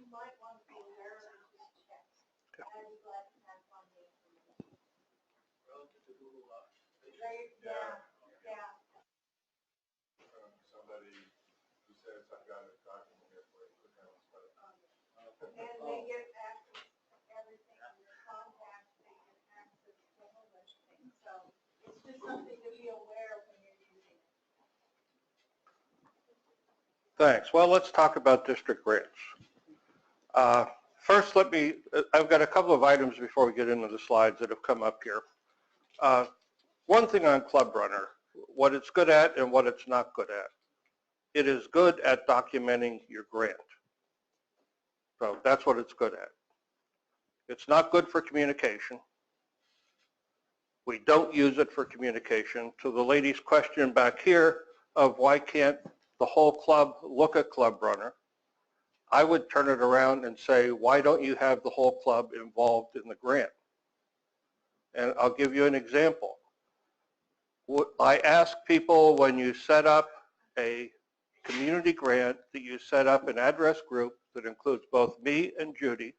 you might want to be aware of and just check. And I'd be glad to pass on the information. Relative to Google Docs. Yeah. Somebody who says, I've got a document here for you, click on this button. And they get access to everything, your contacts, they get access to a whole bunch of things. So it's just something to be aware of when you're using it. Thanks. Well, let's talk about district grants. First, I've got a couple of items before we get into the slides that have come up here. One thing on Club Runner, what it's good at and what it's not good at. It is good at documenting your grant. So that's what it's good at. It's not good for communication. We don't use it for communication. To the lady's question back here of why can't the whole club look at Club Runner, I would turn it around and say, why don't you have the whole club involved in the grant? And I'll give you an example. I ask people when you set up a community grant that you set up an address group that includes both me and Judy,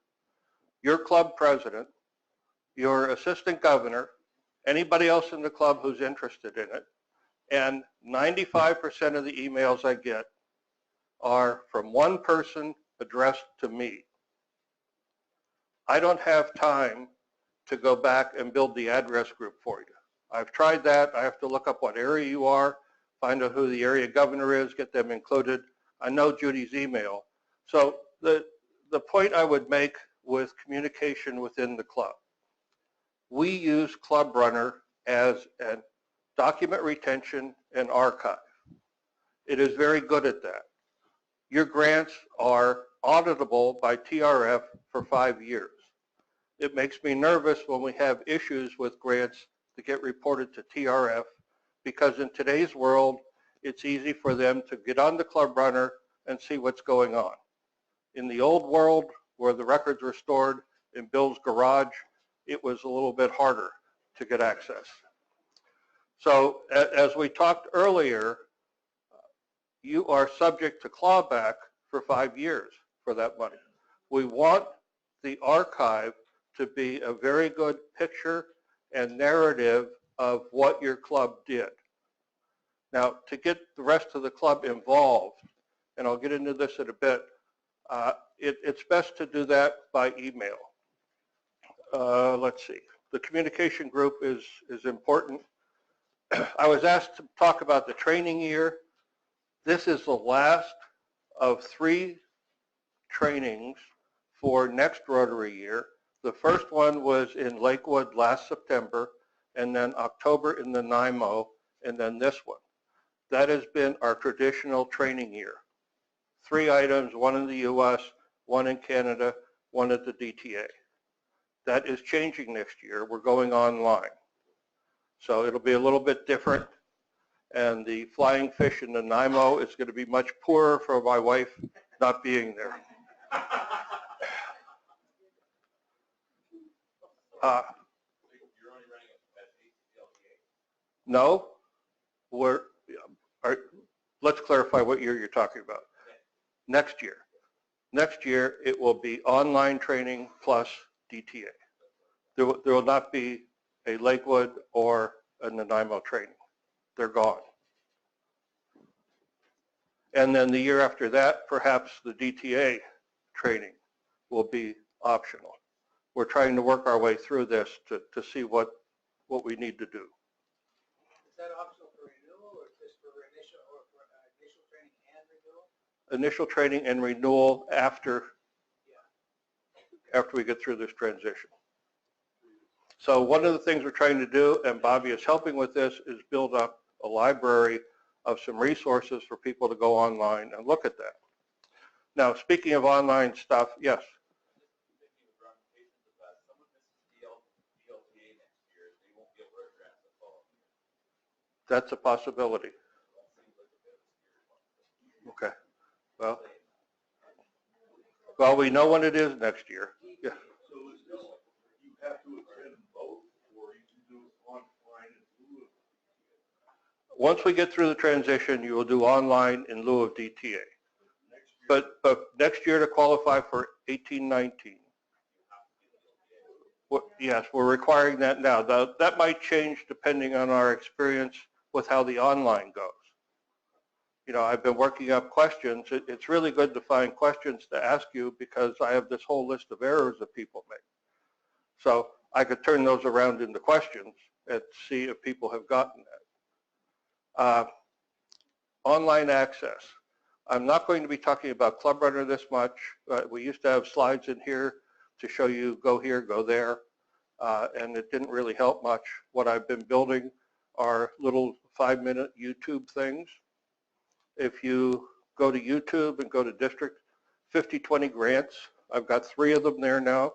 your club president, your assistant governor, anybody else in the club who's interested in it, and 95% of the emails I get are from one person addressed to me. I don't have time to go back and build the address group for you. I've tried that. I have to look up what area you are, find out who the area governor is, get them included. I know Judy's email. So the point I would make with communication within the club, we use Club Runner as a document retention and archive. It is very good at that. Your grants are auditable by TRF for 5 years. It makes me nervous when we have issues with grants that get reported to TRF, because in today's world, it's easy for them to get on the Club Runner and see what's going on. In the old world, where the records were stored in Bill's garage, it was a little bit harder to get access. So as we talked earlier, you are subject to clawback for 5 years for that money. We want the archive to be a very good picture and narrative of what your club did. Now, to get the rest of the club involved, and I'll get into this in a bit, it's best to do that by email. Let's see. The communication group is important. I was asked to talk about the training year. This is the last of 3 trainings for next Rotary year. The first one was in Lakewood last September, and then October in the NIMO, and then this one. That has been our traditional training year. 3 items, 1 in the US, 1 in Canada, 1 at the DTA. That is changing next year. We're going online. So it'll be a little bit different. And the flying fish in the NIMO is going to be much poorer for my wife not being there. You're only running it at DTA? No, let's clarify what year you're talking about. Next year. Next year, it will be online training plus DTA. There will not be a Lakewood or a Nanaimo training. They're gone. And then the year after that, perhaps the DTA training will be optional. We're trying to work our way through this to see what we need to do. Is that optional for renewal or just for initial training and renewal? Initial training and renewal after we get through this transition. So one of the things we're trying to do, and Bobby is helping with this, is build up a library of some resources for people to go online and look at that. Now, speaking of online stuff, yes? That's a possibility. Okay. Well, we know when it is next year. Yeah. So is this, you have to attend both, or you can do it online in lieu of DTA? Once we get through the transition, you will do online in lieu of DTA. Next But next year to qualify for 18-19. Yes, we're requiring that now. That might change depending on our experience with how the online goes. You know, I've been working up questions. It's really good to find questions to ask you because I have this whole list of errors that people make. So I could turn those around into questions and see if people have gotten that. Online access. I'm not going to be talking about Club Runner this much. We used to have slides in here to show you go here, go there, and it didn't really help much. What I've been building are little 5-minute YouTube things. If you go to YouTube and go to District 5020 grants, I've got 3 of them there now,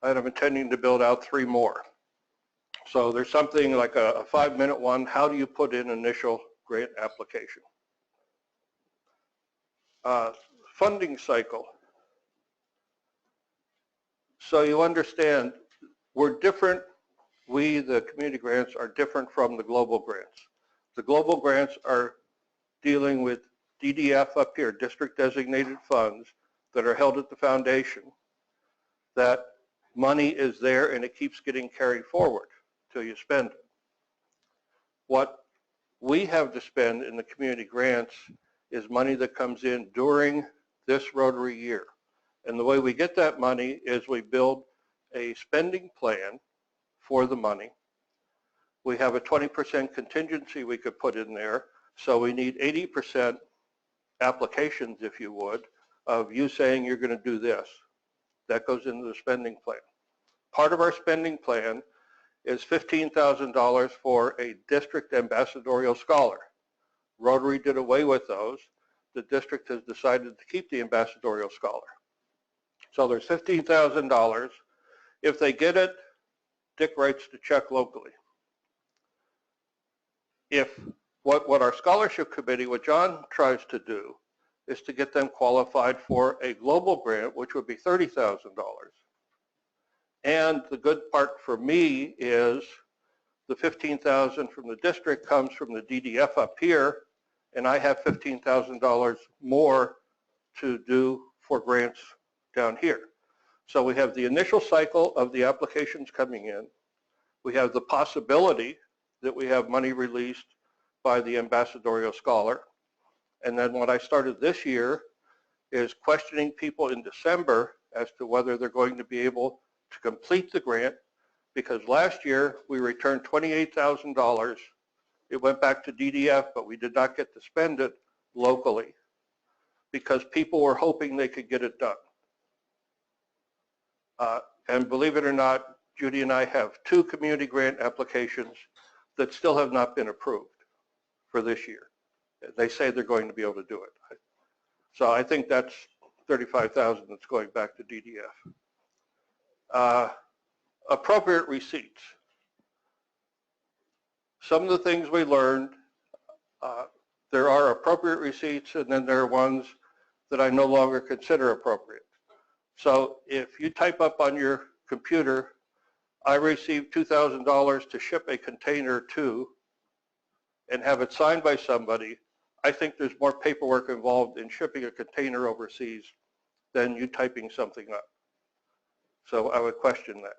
and I'm intending to build out 3 more. So there's something like a 5-minute one. How do you put in initial grant application? Funding cycle. So you understand, we're different. We, the community grants, are different from the global grants. The global grants are dealing with DDF up here, district designated funds that are held at the foundation. That money is there and it keeps getting carried forward till you spend it. What we have to spend in the community grants is money that comes in during this Rotary year. And the way we get that money is we build a spending plan for the money. We have a 20% contingency we could put in there. So we need 80% applications, if you would, of you saying you're going to do this. That goes into the spending plan. Part of our spending plan is $15,000 for a district ambassadorial scholar. Rotary did away with those. The district has decided to keep the ambassadorial scholar. So there's $15,000. If they get it, Dick writes the check locally. If what our scholarship committee, what John tries to do, is to get them qualified for a global grant, which would be $30,000. And the good part for me is the $15,000 from the district comes from the DDF up here, and I have $15,000 more to do for grants down here. So we have the initial cycle of the applications coming in. We have the possibility that we have money released by the ambassadorial scholar. And then what I started this year is questioning people in December as to whether they're going to be able to complete the grant, because last year we returned $28,000. It went back to DDF, but we did not get to spend it locally because people were hoping they could get it done. And believe it or not, Judy and I have 2 community grant applications that still have not been approved for this year. They say they're going to be able to do it. So I think that's $35,000 that's going back to DDF. Appropriate receipts. Some of the things we learned, there are appropriate receipts, and then there are ones that I no longer consider appropriate. So if you type up on your computer, I received $2,000 to ship a container to, and have it signed by somebody, I think there's more paperwork involved in shipping a container overseas than you typing something up. So I would question that.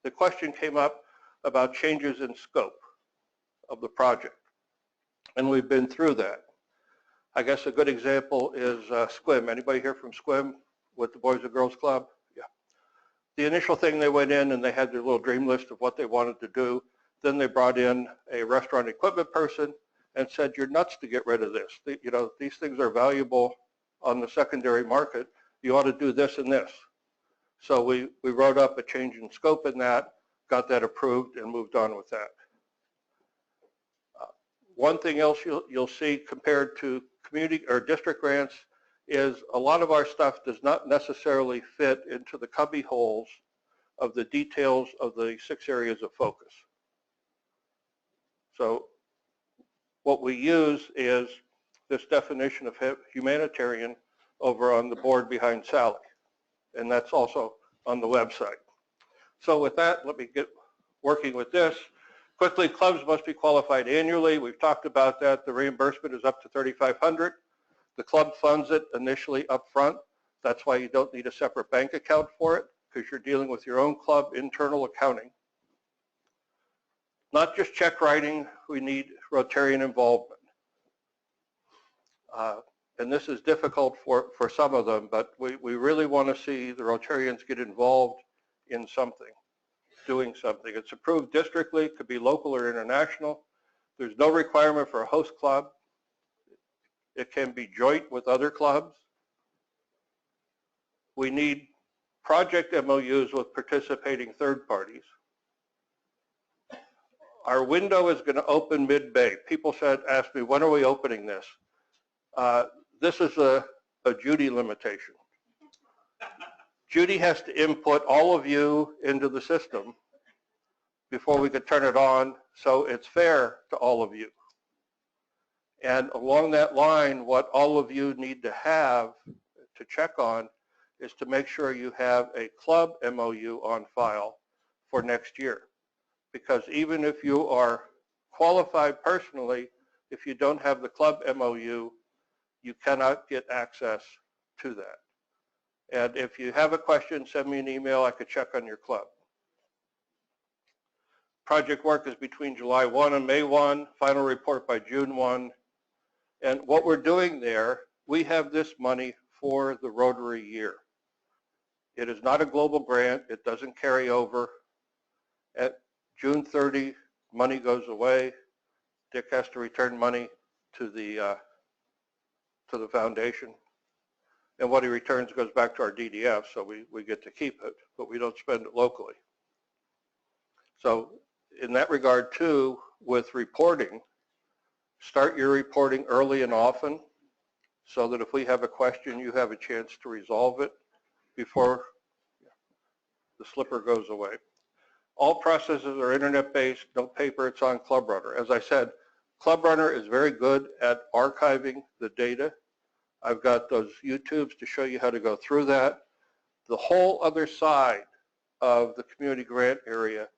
The question came up about changes in scope of the project, and we've been through that. I guess a good example is SQUIM. Anybody here from SQUIM with the Boys and Girls Club? Yeah. The initial thing, they went in and they had their little dream list of what they wanted to do. Then they brought in a restaurant equipment person and said, you're nuts to get rid of this. You know, these things are valuable on the secondary market. You ought to do this and this. So we wrote up a change in scope in that, got that approved, and moved on with that. One thing else you'll see compared to community or district grants is a lot of our stuff does not necessarily fit into the cubby holes of the details of the 6 areas of focus. So what we use is this definition of humanitarian over on the board behind Sally, and that's also on the website. So with that, let me get working with this. Quickly, clubs must be qualified annually. We've talked about that. The reimbursement is up to $3,500. The club funds it initially up front. That's why you don't need a separate bank account for it, because you're dealing with your own club internal accounting. Not just check writing, we need Rotarian involvement. And this is difficult for some of them, but we really want to see the Rotarians get involved in something, doing something. It's approved districtly, could be local or international. There's no requirement for a host club. It can be joint with other clubs. We need project MOUs with participating third parties. Our window is going to open mid-May. People asked me, when are we opening this? This is a Judy limitation. Judy has to input all of you into the system before we could turn it on, so it's fair to all of you. And along that line, what all of you need to have to check on is to make sure you have a club MOU on file for next year. Because even if you are qualified personally, if you don't have the club MOU, you cannot get access to that. And if you have a question, send me an email. I could check on your club. Project work is between July 1 and May 1, final report by June 1. And what we're doing there, we have this money for the Rotary year. It is not a global grant. It doesn't carry over. At June 30, money goes away. Dick has to return money to the foundation. And what he returns goes back to our DDF, so we get to keep it, but we don't spend it locally. So in that regard too, with reporting, start your reporting early and often so that if we have a question, you have a chance to resolve it before the slipper goes away. All processes are internet-based, no paper, it's on Club Runner. As I said, Club Runner is very good at archiving the data. I've got those YouTubes to show you how to go through that. The whole other side of the community grant area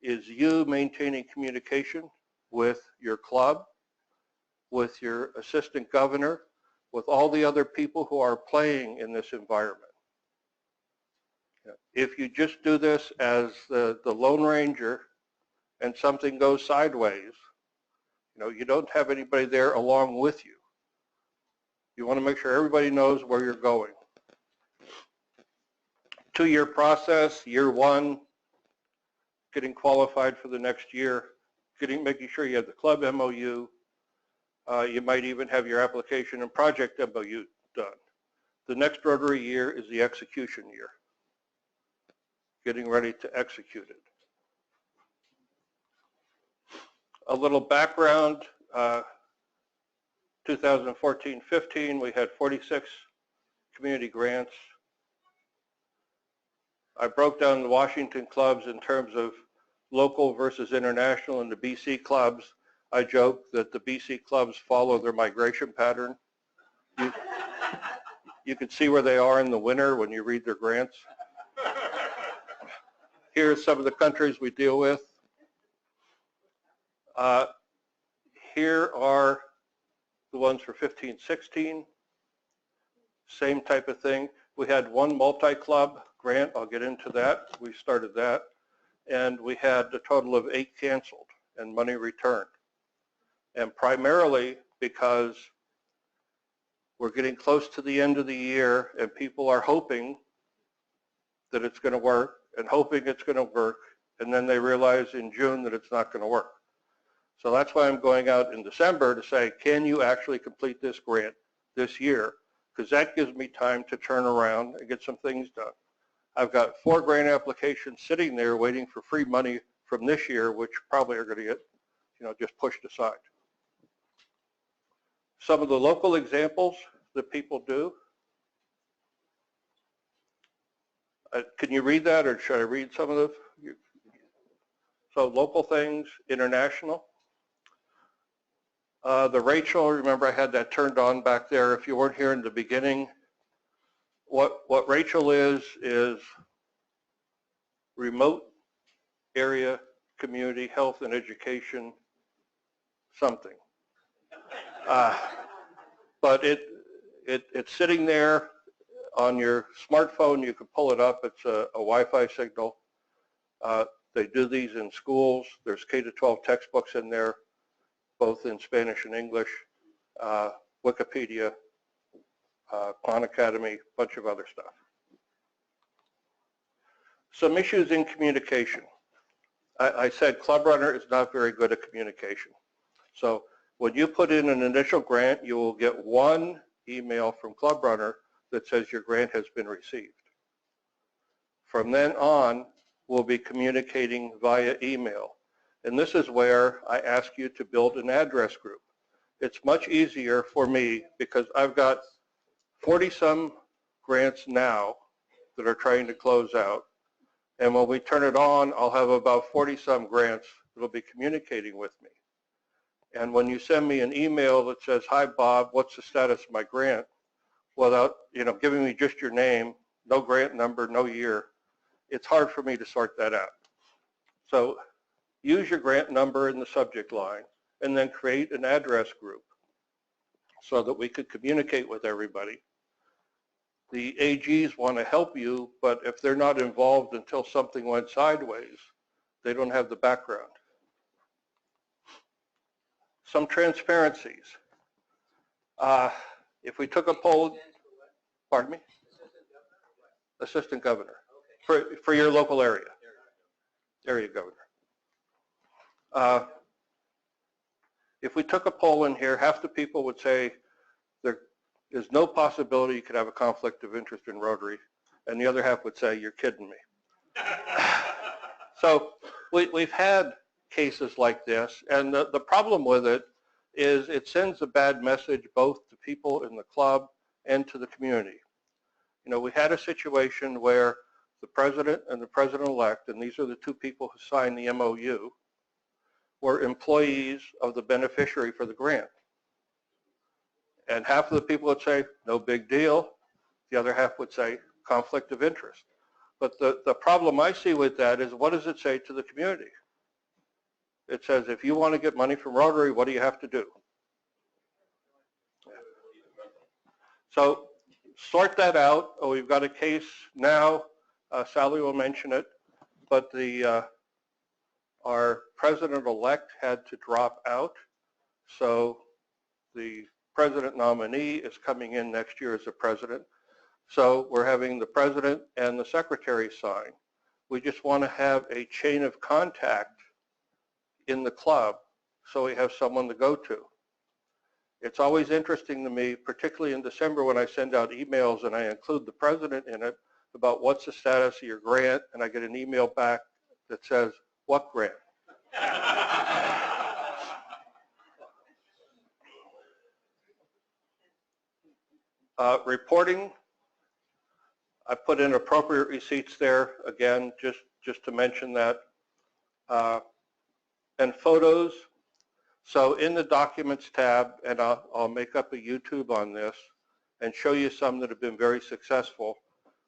is you maintaining communication with your club, with your assistant governor, with all the other people who are playing in this environment. If you just do this as the Lone Ranger and something goes sideways, you don't have anybody there along with you. You want to make sure everybody knows where you're going. 2-year process, year 1, getting qualified for the next year, making sure you have the club MOU. You might even have your application and project MOU done. The next Rotary year is the execution year, getting ready to execute it. A little background, 2014-15, we had 46 community grants. I broke down the Washington clubs in terms of local versus international, and the BC clubs. I joke that the BC clubs follow their migration pattern. You can see where they are in the winter when you read their grants. Here's some of the countries we deal with. Here are the ones for 15-16. Same type of thing. We had one multi-club grant. I'll get into that. We started that. And we had a total of 8 canceled and money returned. And primarily because we're getting close to the end of the year and people are hoping that it's going to work and hoping it's going to work, and then they realize in June that it's not going to work. So that's why I'm going out in December to say, can you actually complete this grant this year? Because that gives me time to turn around and get some things done. I've got 4 grant applications sitting there waiting for free money from this year, which probably are going to get, just pushed aside. Some of the local examples that people do. Can you read that, or should I read some of the? So local things, international. The Rachel, remember I had that turned on back there. If you weren't here in the beginning, what Rachel is remote area community health and education something. But It's sitting there on your smartphone. You can pull it up. It's a Wi-Fi signal. They do these in schools. There's K-12 textbooks in there, both in Spanish and English, Wikipedia, Khan Academy, a bunch of other stuff. Some issues in communication. I said Club Runner is not very good at communication. So when you put in an initial grant, you will get one email from Club Runner that says your grant has been received. From then on, we'll be communicating via email. And this is where I ask you to build an address group. It's much easier for me because I've got 40-some grants now that are trying to close out. And when we turn it on, I'll have about 40-some grants that will be communicating with me. And when you send me an email that says, "Hi, Bob, what's the status of my grant?" without giving me just your name, no grant number, no year, it's hard for me to sort that out. So use your grant number in the subject line and then create an address group so that we could communicate with everybody. The AGs want to help you, but if they're not involved until something went sideways, they don't have the background. Some transparencies. If we took a poll, pardon me? Assistant governor. For your local area. Area governor. If we took a poll in here, half the people would say there is no possibility you could have a conflict of interest in Rotary, and the other half would say, "You're kidding me." So we've had cases like this, and the problem with it is it sends a bad message both to people in the club and to the community. We had a situation where the president and the president-elect, and these are the two people who signed the MOU, were employees of the beneficiary for the grant. And half of the people would say, "No big deal." The other half would say, "Conflict of interest." But the problem I see with that is, what does it say to the community? It says, if you want to get money from Rotary, what do you have to do? So sort that out. We've got a case now. Sally will mention it. But our president-elect had to drop out. So the president nominee is coming in next year as a president. So we're having the president and the secretary sign. We just want to have a chain of contact in the club so we have someone to go to. It's always interesting to me, particularly in December when I send out emails and I include the president in it about what's the status of your grant, and I get an email back that says, "What grant?" Reporting, I put in appropriate receipts there, again, just to mention that. And photos. So in the Documents tab, and I'll make up a YouTube on this and show you some that have been very successful.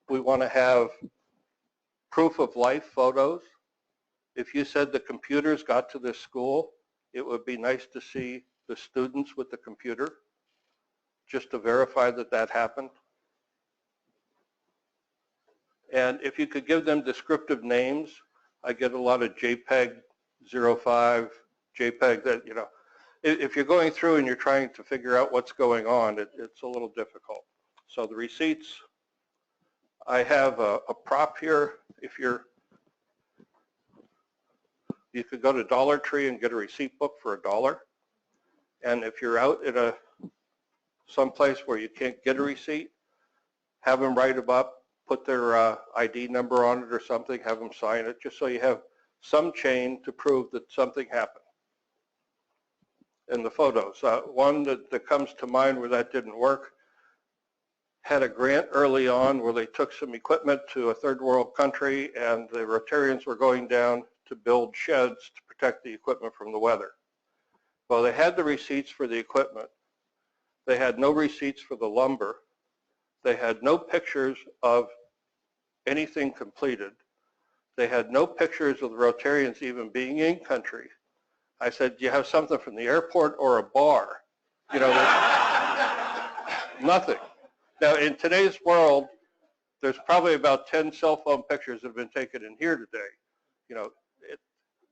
We want to have proof of life photos. If you said the computers got to this school, it would be nice to see the students with the computer, just to verify that that happened. And if you could give them descriptive names, I get a lot of JPEG 05, JPEG that, if you're going through and you're trying to figure out what's going on, it's a little difficult. So the receipts, I have a prop here. You could go to Dollar Tree and get a receipt book for $1. And if you're out at someplace where you can't get a receipt, have them write them up, put their ID number on it or something, have them sign it, just so you have some chain to prove that something happened. In the photos, one that comes to mind where that didn't work, had a grant early on where they took some equipment to a third world country, and the Rotarians were going down to build sheds to protect the equipment from the weather. Well, they had the receipts for the equipment. They had no receipts for the lumber. They had no pictures of anything completed. They had no pictures of the Rotarians even being in country. I said, "Do you have something from the airport or a bar?" Nothing. Now, in today's world, there's probably about 10 cell phone pictures that have been taken in here today. You know,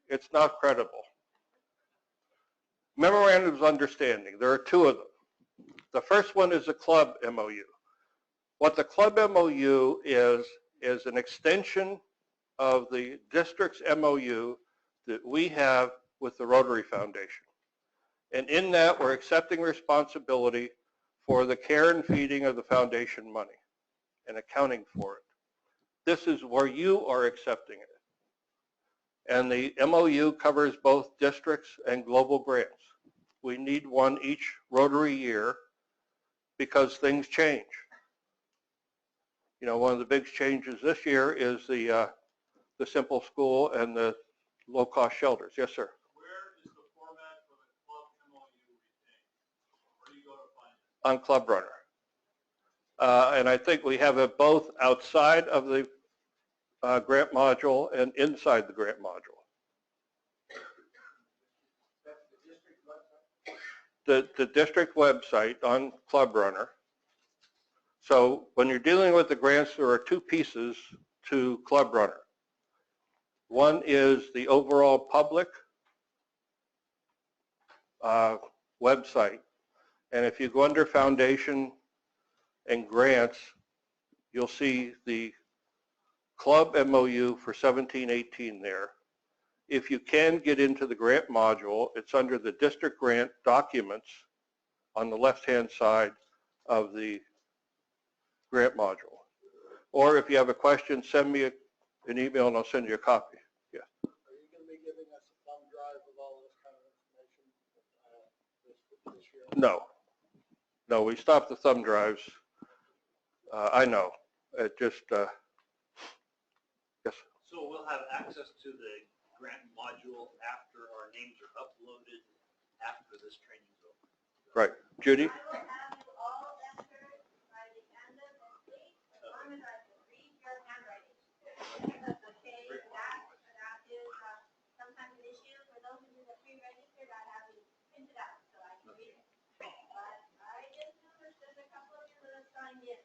it's not credible. Memorandums of Understanding, there are two of them. The first one is a club MOU. What the club MOU is an extension of the district's MOU that we have with the Rotary Foundation. And in that, we're accepting responsibility for the care and feeding of the foundation money and accounting for it. This is where you are accepting it. And the MOU covers both districts and global grants. We need one each Rotary year because things change. You know, one of the big changes this year is the simple school and the low-cost shelters. Yes, sir. Where is the format for the club MOU retained? Where do you go to find it? On Club Runner. And I think we have it both outside of the grant module and inside the grant module. That's the district website? The district website on Club Runner. So when you're dealing with the grants, there are two pieces to Club Runner. One is the overall public website. And if you go under Foundation and Grants, you'll see the club MOU for 17-18 there. If you can get into the grant module, it's under the district grant documents on the left-hand side of the grant module. Or if you have a question, send me an email and I'll send you a copy. Yeah. Are you going to be giving us a thumb drive with all this kind of information this year? No. No, we stopped the thumb drives. I know. It just, yes. So we'll have access to the grant module after our names are uploaded after this training's over. Right. Judy? I will have you all entered by the end of this week, as long as I can read your handwriting. Okay, that is sometimes an issue for those of you that pre-registered. I have you printed out so I can read it. But I just noticed there's a couple of you that have signed in.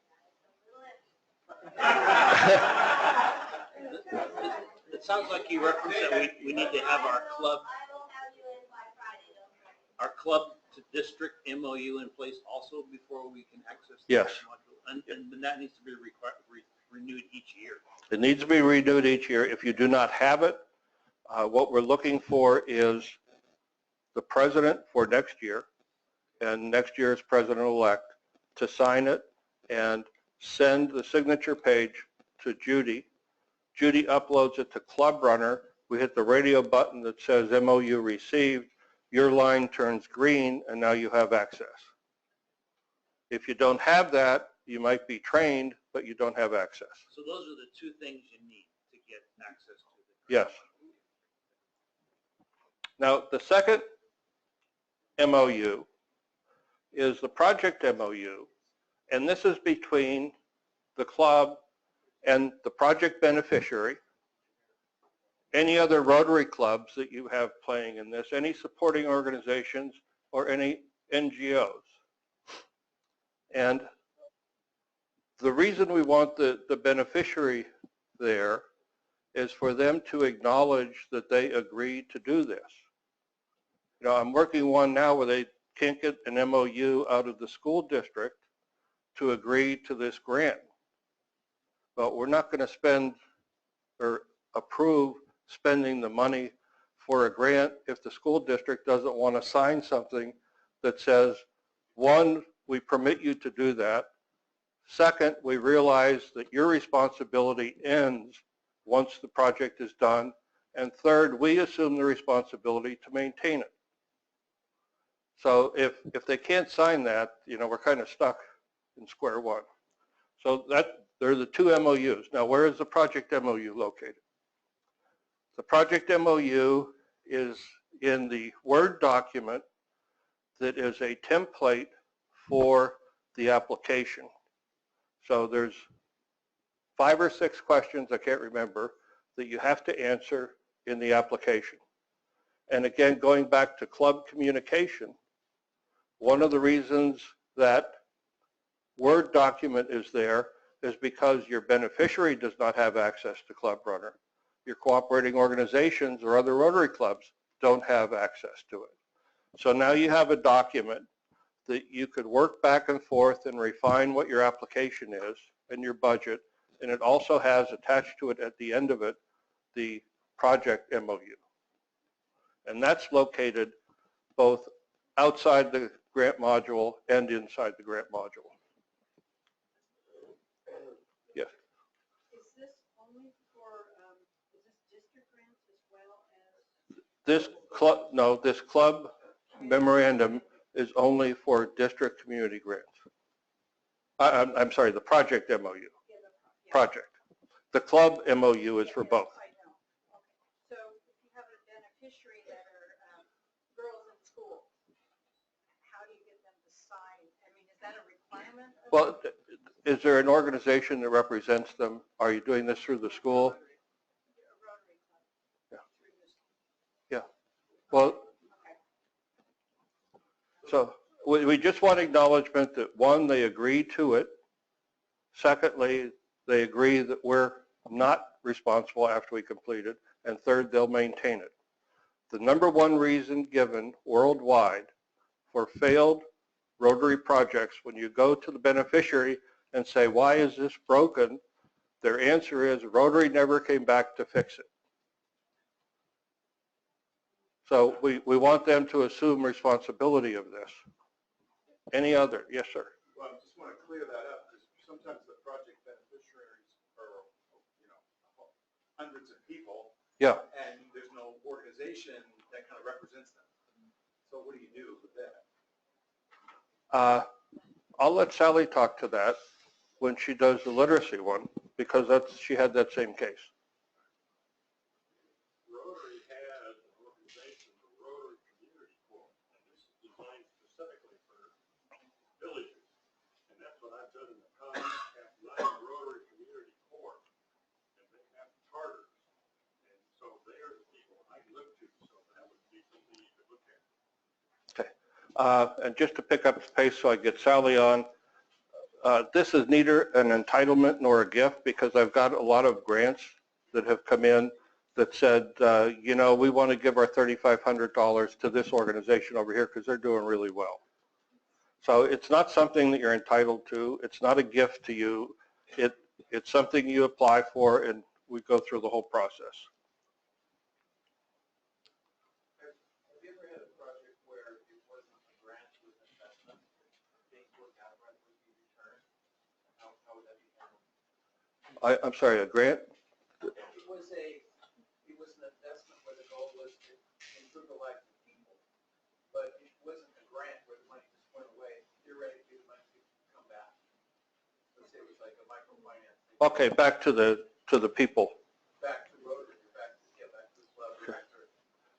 It sounds like you referenced that we need to have our club, I will have you in by Friday, don't worry. our club to district MOU in place also before we can access the Yes. module. And then that needs to be renewed each year. It needs to be renewed each year. If you do not have it, what we're looking for is the president for next year and next year's president-elect to sign it and send the signature page to Judy. Judy uploads it to Club Runner. We hit the radio button that says MOU received. Your line turns green and now you have access. If you don't have that, you might be trained, but you don't have access. So those are the two things you need to get access to the Yes. Now, the second MOU is the project MOU, and this is between the club and the project beneficiary, any other Rotary clubs that you have playing in this, any supporting organizations, or any NGOs. And the reason we want the beneficiary there is for them to acknowledge that they agreed to do this. You know, I'm working one now where they can't get an MOU out of the school district to agree to this grant. But we're not going to spend or approve spending the money for a grant if the school district doesn't want to sign something that says, one, we permit you to do that. Second, we realize that your responsibility ends once the project is done. And third, we assume the responsibility to maintain it. So if they can't sign that, you know, we're kind of stuck in square one. So they're the two MOUs. Now, where is the project MOU located? The project MOU is in the Word document that is a template for the application. So there's 5 or 6 questions, I can't remember, that you have to answer in the application. And again, going back to club communication, one of the reasons that Word document is there is because your beneficiary does not have access to Club Runner. Your cooperating organizations or other Rotary clubs don't have access to it. So now you have a document that you could work back and forth and refine what your application is and your budget, and it also has attached to it at the end of it the project MOU. And that's located both outside the grant module and inside the grant module. Yes. Is this only for, is this district grants as well as? This club, no, this club memorandum is only for district community grants. I'm sorry, the project MOU, project. The club MOU is for both. I know. Okay. So if you have a beneficiary that are girls in school, how do you get them to sign? I mean, is that a requirement? Well, is there an organization that represents them? Are you doing this through the school? Rotary Club. Yeah. Through this. Yeah. Well, so we just want acknowledgement that, one, they agree to it. Secondly, they agree that we're not responsible after we complete it. And third, they'll maintain it. The number one reason given worldwide for failed Rotary projects, when you go to the beneficiary and say, why is this broken? Their answer is Rotary never came back to fix it. So we want them to assume responsibility of this. Any other? Yes, sir. Well, I just want to clear that up, because sometimes the project beneficiaries are, you know, hundreds of people. Yeah. And there's no organization that kind of represents them. So what do you do with that? I'll let Sally talk to that when she does the literacy one, because she had that same case. Rotary has an organization, the Rotary Community Corps, and this is designed specifically for villages. And that's what I've done in the past, have 9 Rotary Community Corps, and they have charters. And so they are the people I look to, so that would be something you could look at. Okay. And just to pick up the pace so I get Sally on, this is neither an entitlement nor a gift, because I've got a lot of grants that have come in that said, you know, we want to give our $3,500 to this organization over here because they're doing really well. So it's not something that you're entitled to. It's not a gift to you. It's something you apply for, and we go through the whole process. Have you ever had a project where it wasn't a grant, it was an investment, things worked out right with the return? How would that be handled? I'm sorry, a grant? It was an investment where the goal was to improve the life of people, but it wasn't a grant where the money just went away. Theoretically, the money could come back. Let's say it was like a microfinance. Okay, back to the people. Back to Rotary, back to the club. Sure.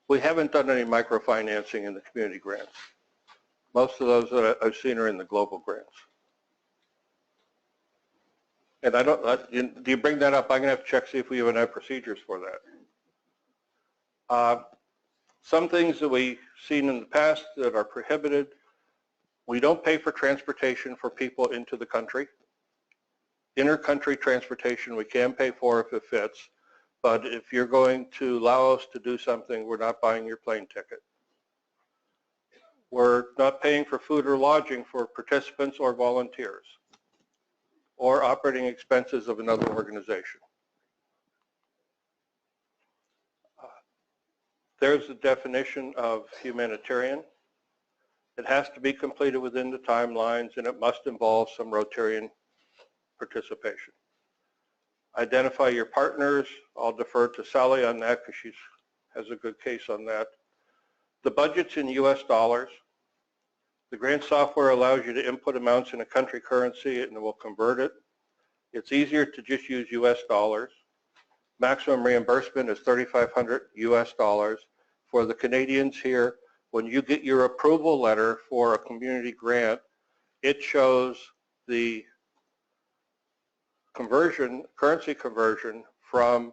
We haven't done any microfinancing in the community grants. Most of those that I've seen are in the global grants. And I don't, do you bring that up? I'm going to have to check, see if we even have procedures for that. Some things that we've seen in the past that are prohibited, we don't pay for transportation for people into the country. Inter-country transportation we can pay for if it fits, but if you're going to Laos to do something, we're not buying your plane ticket. We're not paying for food or lodging for participants or volunteers, or operating expenses of another organization. There's the definition of humanitarian. It has to be completed within the timelines, and it must involve some Rotarian participation. Identify your partners. I'll defer to Sally on that because she has a good case on that. The budget's in US dollars. The grant software allows you to input amounts in a country currency and it will convert it. It's easier to just use US dollars. Maximum reimbursement is $3,500 US dollars. For the Canadians here, when you get your approval letter for a community grant, it shows the conversion, currency conversion from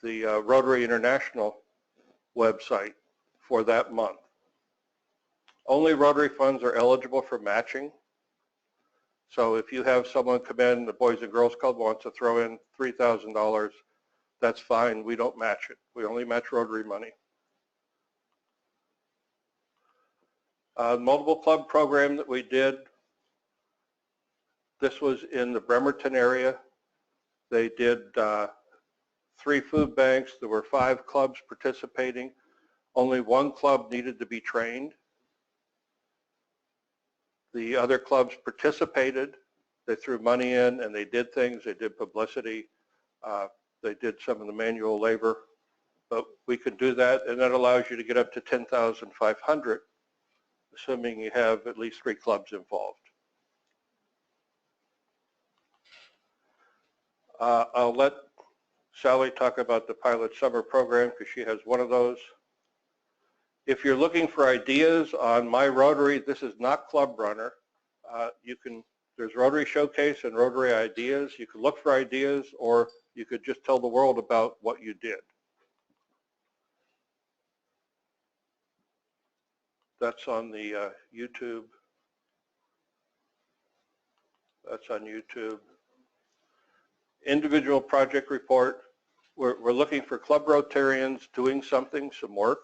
the Rotary International website for that month. Only Rotary funds are eligible for matching. So if you have someone come in, the Boys and Girls Club wants to throw in $3,000, that's fine. We don't match it. We only match Rotary money. Multiple club program that we did, this was in the Bremerton area. They did 3 food banks. There were 5 clubs participating. Only 1 club needed to be trained. The other clubs participated. They threw money in and they did things. They did publicity. They did some of the manual labor. But we could do that, and that allows you to get up to $10,500, assuming you have at least 3 clubs involved. I'll let Sally talk about the pilot summer program because she has one of those. If you're looking for ideas on My Rotary, this is not Club Runner. There's Rotary Showcase and Rotary Ideas. You can look for ideas, or you could just tell the world about what you did. That's on the YouTube. That's on YouTube. Individual project report. We're looking for club Rotarians doing something, some work.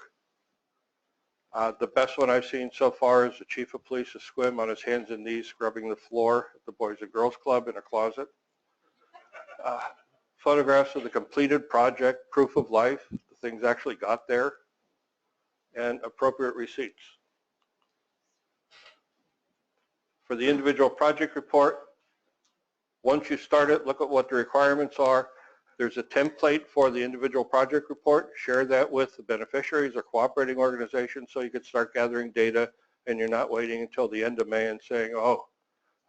The best one I've seen so far is the Chief of Police of Squim on his hands and knees scrubbing the floor at the Boys and Girls Club in a closet. Photographs of the completed project, proof of life, the things actually got there, and appropriate receipts. For the individual project report, once you start it, look at what the requirements are. There's a template for the individual project report. Share that with the beneficiaries or cooperating organizations so you can start gathering data and you're not waiting until the end of May and saying, oh,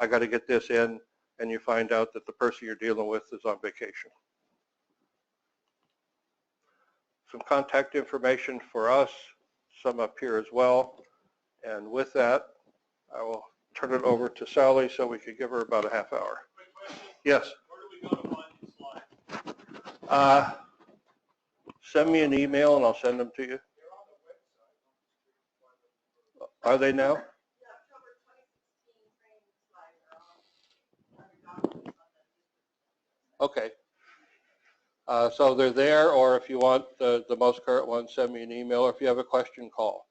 I got to get this in, and you find out that the person you're dealing with is on vacation. Some contact information for us, some up here as well. And with that, I will turn it over to Sally so we can give her about a half hour. Yes. Where do we go to find these slides? Send me an email and I'll send them to you. Are they now? The October 2016 training slides are on. Okay. So they're there, or if you want the most current one, send me an email, or if you have a question, call.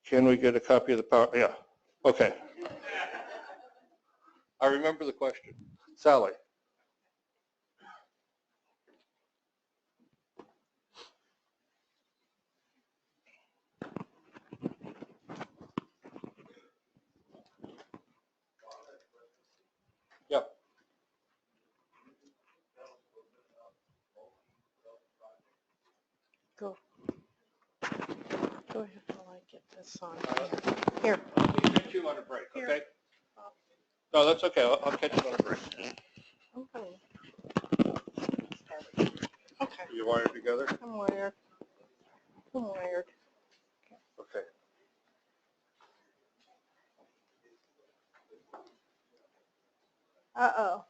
Can we get a copy of the power? Yeah. Okay. I remember the question. Sally. Yeah. Go. Go ahead while I get this on here. I'll catch you on a break, okay? No, that's okay. I'll catch you on a break. Okay. Okay. You wired together? I'm wired. Okay. Uh-oh.